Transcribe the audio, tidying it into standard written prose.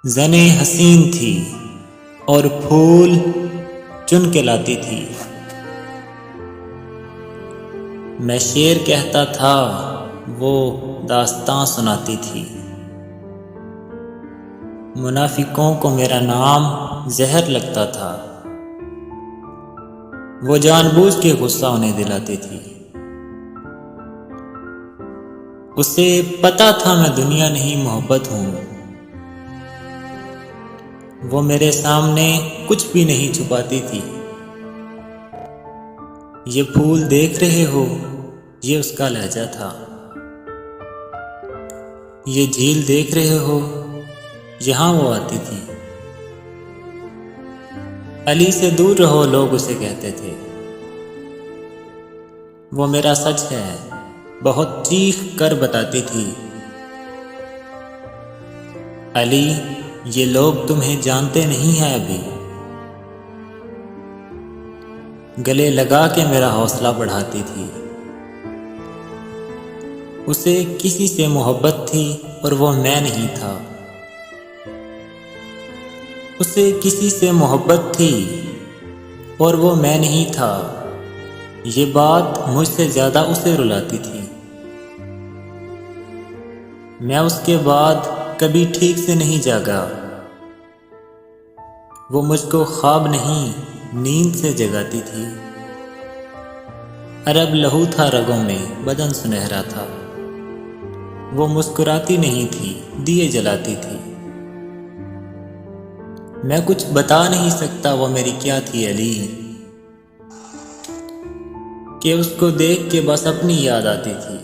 ज़ने हसीन थी और फूल चुन के लाती थी। मैं शेर कहता था, वो दास्तां सुनाती थी। मुनाफिकों को मेरा नाम जहर लगता था, वो जानबूझ के गुस्सा उन्हें दिलाती थी। उसे पता था मैं दुनिया नहीं मोहब्बत हूँ, वो मेरे सामने कुछ भी नहीं छुपाती थी। ये फूल देख रहे हो, ये उसका लहजा था। ये झील देख रहे हो, यहाँ वो आती थी। अली से दूर रहो, लोग उसे कहते थे। वो मेरा सच है, बहुत चीख कर बताती थी। अली, ये लोग तुम्हें जानते नहीं हैं अभी। गले लगा के मेरा हौसला बढ़ाती थी। उसे किसी से मोहब्बत थी और वो मैं नहीं था। उसे किसी से मोहब्बत थी और वो मैं नहीं था। ये बात मुझसे ज़्यादा उसे रुलाती थी। मैं उसके बाद कभी ठीक से नहीं जागा। वो मुझको ख्वाब नहीं, नींद से जगाती थी। अरब लहू था रगों में, बदन सुनहरा था। वो मुस्कुराती नहीं थी, दिए जलाती थी। मैं कुछ बता नहीं सकता वो मेरी क्या थी अली, कि उसको देख के बस अपनी याद आती थी।